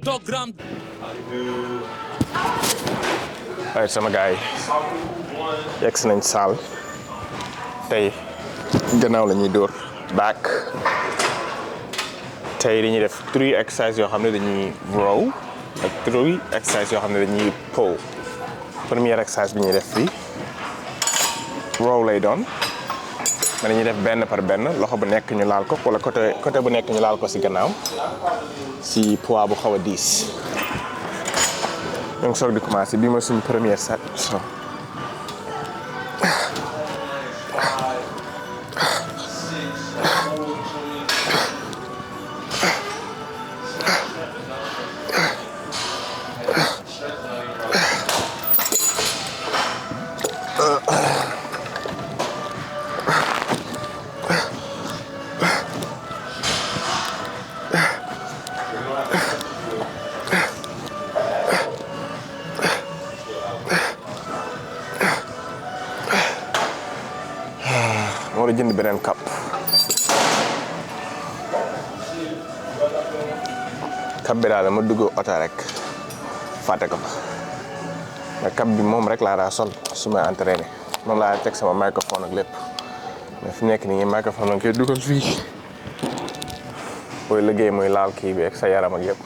autogramme. waaye sama gars yi yegg si nañ saal tey gannaaw la ñuy dóor back tey dañuy def 3 exercises yoo xam ne dañuy row ak 3 exercises yoo xam ne dañuy pull. Première exercice bi ñuy def fii row lay doon ma dañuy def benn par benn loxo bu nekk ñu laal ko wala côté bu nekk ñu laal ko si gannaaw si poids bu xaw a diis. donc soog di commencer bii mooy suñu première set so war a jënd beneen cup bi daal ma dugg oto rek fàtte ko fa mais cup bi moom rek laa daa sol su may entraîné moom laa teg sama microphone ak lépp mais fi nekk nii microphone la koy dugal fii booy liggéey muy laal kii bi ak sa yaram ak yëpp.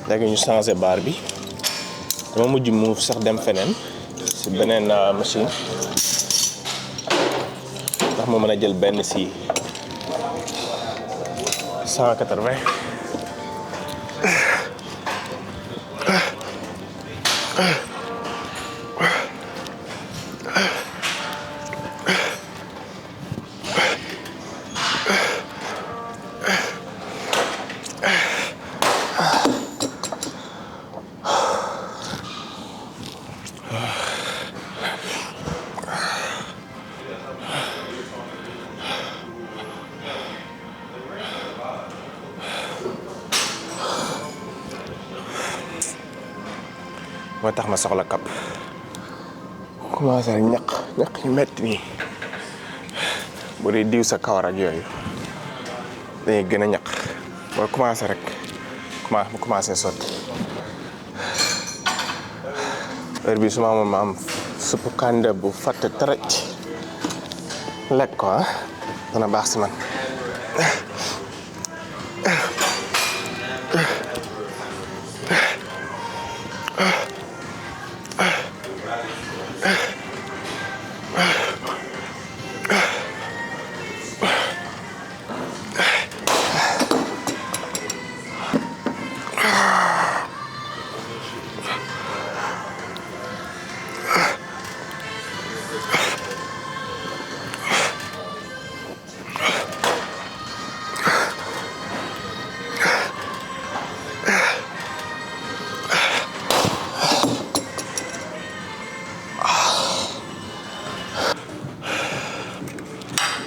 léegi ñu changé barre bi dama mujj move sax dem feneen si beneen machine ndax ma mën a jël benn si 180 moo tax ma soxla kap commencé ñaq yu metti nii bu dee diw sa kawar ak yooyu dañuy gën a ñaq boo commencé rek mu commencé sotti heure bi su ma amoon ma am suppu kànde bu fatt tërëj lekk ko dana baax si man.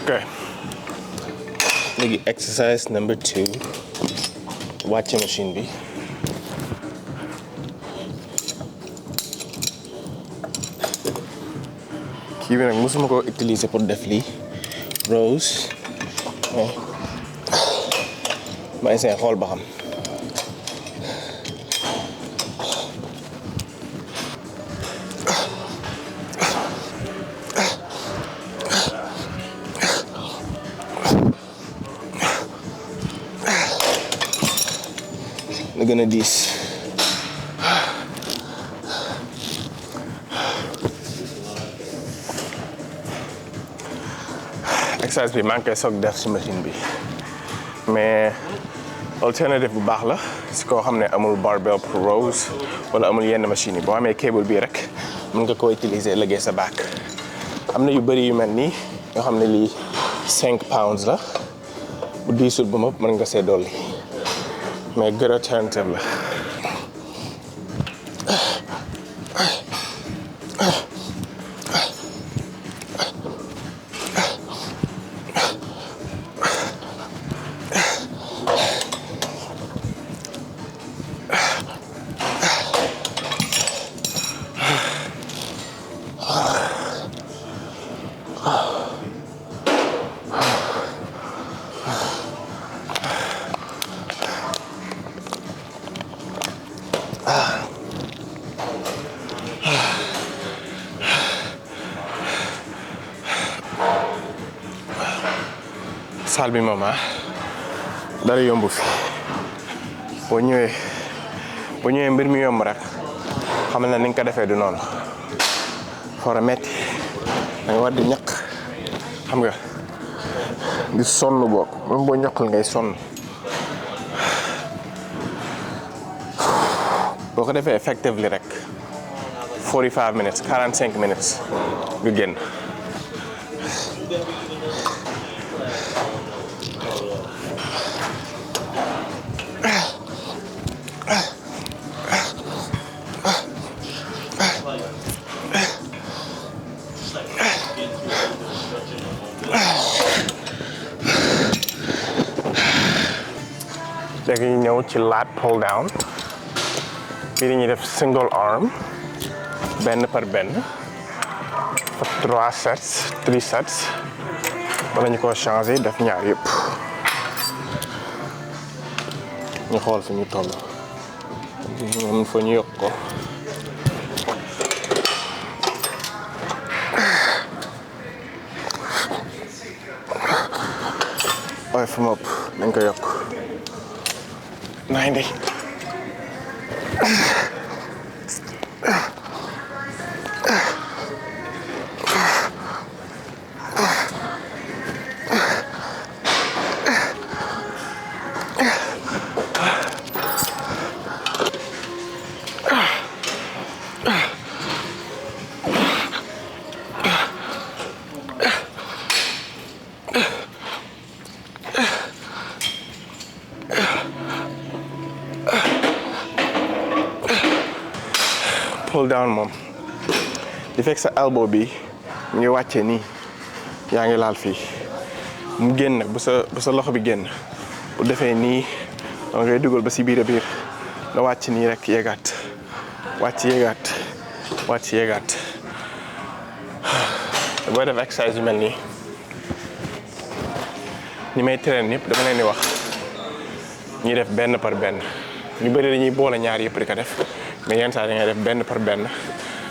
Okay. Léegi exercise number 2 wàcce machine bi kii bi nag mosuma ko utiliser pour def lii rows may seen xool ba xam na gën a diis exercice bi maa ngi koy soog def si machine bi mais alternative bu baax la si koo xam ne amul barbell pour rows wala amul yenn machine yi boo amee cable bii rek mën nga ko utiliser liggéey sa back. am na yu bëri yu mel nii yoo xam ne lii 5 pounds la bu diisul ba mëpp mën nga see dolli mais good alternative la. salle bi moom dara yomb fi boo ñëwee mbir mi yomb rek xam na ni nga ko defee du noonu for a metti da nga war di ñaq xam nga di sonn boog même boo ñaqal ngay sonn boo ko defee effectively rek 45 minutes 45 minutes nga génn. léegi ñu ñëw ci lat pull down bii dañuy def single arm benn par benn fa 3 sets wala ñu ko changer def ñaar yëpp ñu xool fi ñu toll moom fa ñu yokk ko waaye fu mu ëpp dañ ko yokk 90. Pull down moom di fekk sa elbow bi mu ngi wàccee nii yaa ngi laal fii mu génn nag bu sa loxo bi génn bu defee nii donc ngay dugal ba si biir a biir nga wàcc nii rek yegaat wàcc yegaat wàcc yegaat booy def exercice yu mel nii ñi may train ñëpp dama leen di wax ñuy def benn par benn ñu bëri dañuy boole ñaar yëpp di ko def mais yenn saa yi ngay def benn par benn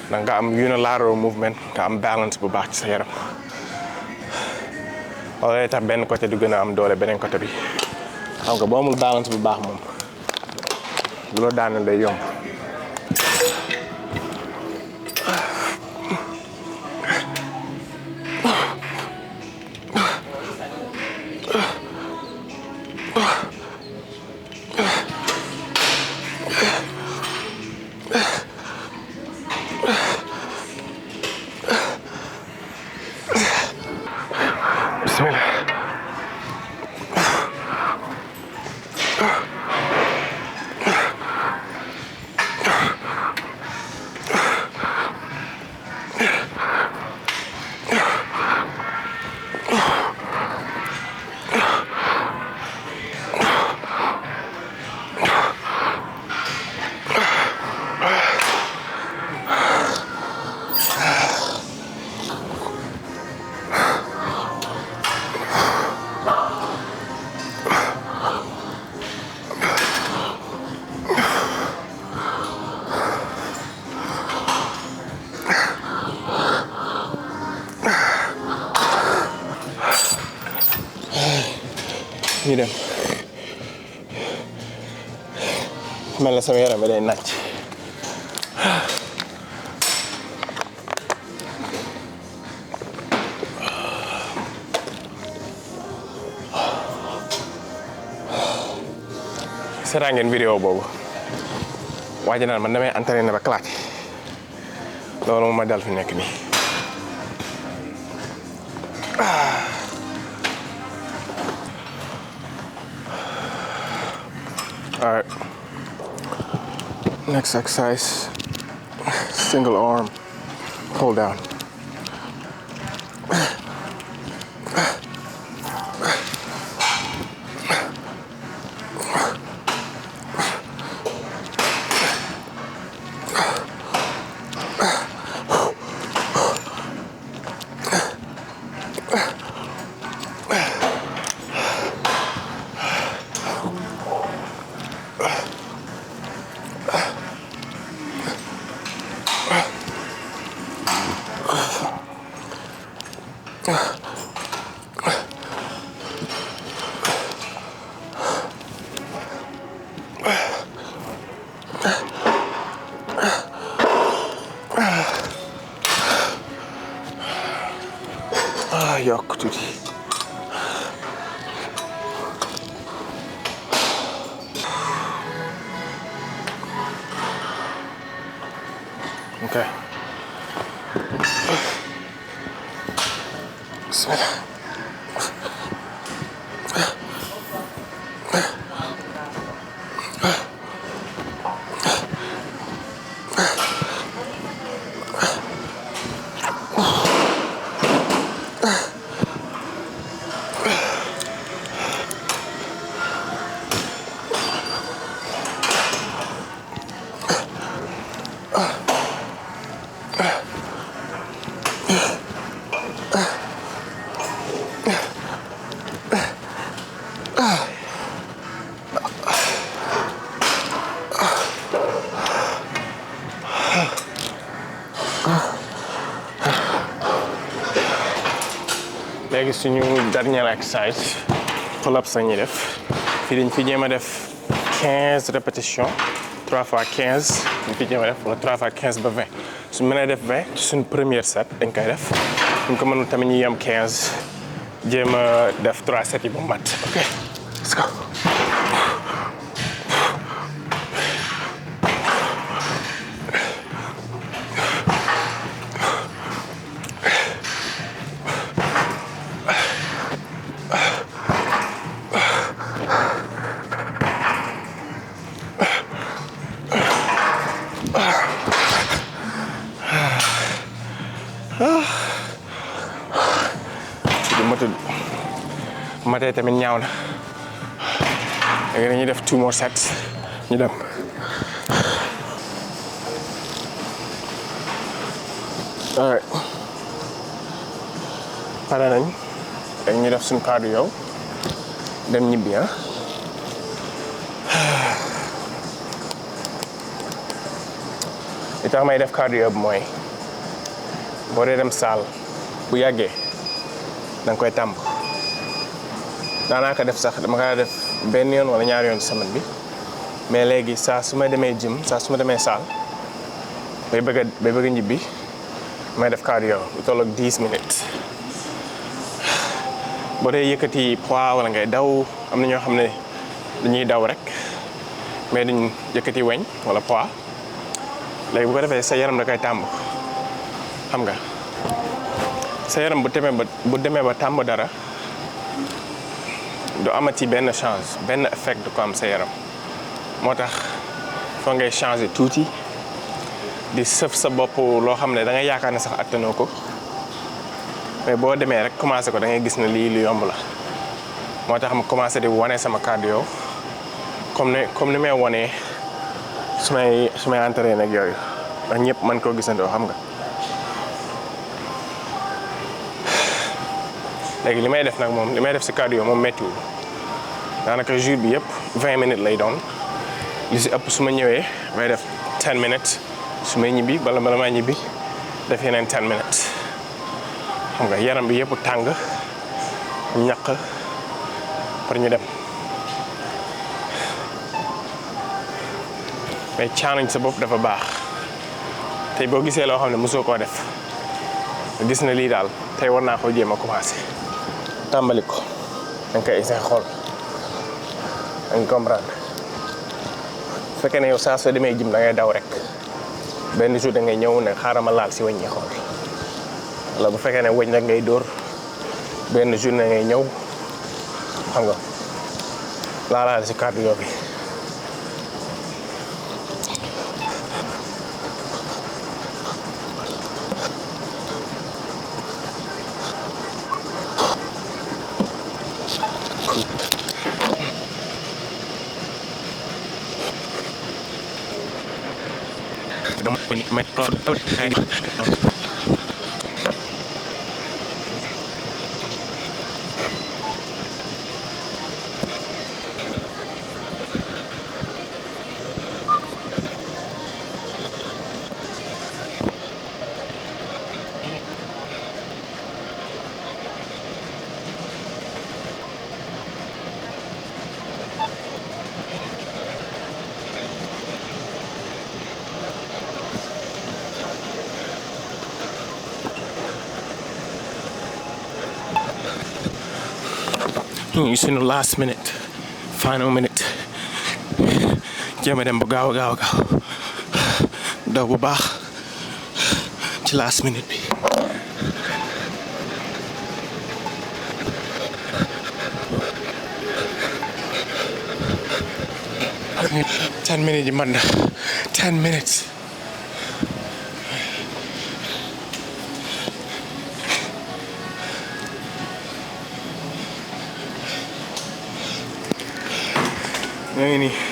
ndax nga am unilateral movement nga am balance bu baax ci sa yaram loolu lay tax benn côté du gën a am doole beneen côté bi xam nga boo amul balance bu baax moom lu la daaneel day yomb. ñu dem mel na sama yaram bi day nàcc seetaan ngeen vidéo boobu waaja naan man damay entraîné ba claqué loolu moom ma dal fi nekk nii. All right. Next exercise, single arm pull down. Yokko tuuti. Okay. Bismillah. Léegi suñu dernier exercice pull-ups la ñuy def fii dañ fi jéem a def 15 répétitions 3 fois 15 dañ fi jéem a def wala 3 fois 15 ba 20 suñu mënee def 20 ci suñu première set dañ koy def suñ ko mënul tamit ñu yem 15 jéem a def 3 sets yi ba mat. Ok, let's go. Matee tamit ñaaw na léegi dañuy def 2 more sets ñu dem. All right. Pare nañ léegi ñu def suñu cardio dem ñibbi ah. li tax may def cardio bi mooy boo dee dem salle bu yàggee da nga koy tàmb. daanaka def sax dama kaa def benn yoon wala ñaari yoon semaine bi mais léegi saa su ma demee gym saa su ma demee salle bay bëgg a ñibbi may def cardio lu toll ak 10 minutes. boo dee yëkkati poids wala ngay daw am na ñoo xam ne dañuy daw rek mais duñ yëkkati weñ wala poids léegi bu ko defee sa yaram da koy tàmb xam nga sa yaram bu demee ba tàmb dara. du amati benn change benn effet du ko am sa yaram moo tax foo ngay changer tuuti di sëf sa bopp loo xam ne da ngay yaakaar ne sax attanoo ko mais boo demee rek commencé ko da ngay gis ne lii lu yomb la moo tax ma commencé di wane sama cardio comme ni may wanee su may entraîné ak yooyu ndax ñëpp mën koo gisandoo xam nga. léegi li may def nag moom li may def si cardio moom méttiwul daanaka jour bi yëpp 20 minutes lay doon li si ëpp su ma ñëwee may def 10 minutes su may ñibbi bala maa ñibbi def yeneen 10 minutes xam nga yaram bi yëpp tàng ñaq pour ñu dem mais challenge sa bopp dafa baax tey boo gisee loo xam ne mosoo koo def nga gis na lii daal tey war naa ko jéem a commencé. tàmbali ko da nga koy essayer xool da nga comprendre bu fekkee ne yow saa soo demee gym da ngay daw rek benn jour da ngay ñëw ne xaaral ma laal si weñ yi xool wala bu fekkee ne weñ rek ngay dóor benn jour da ngay ñëw xam nga laalaale si cardio bi. dama méthode ñu sunu last minute final minute jéem a dem bu gaaw daw bu baax ci last minute bi. 10 minutes yi man na 10 minutes. Ini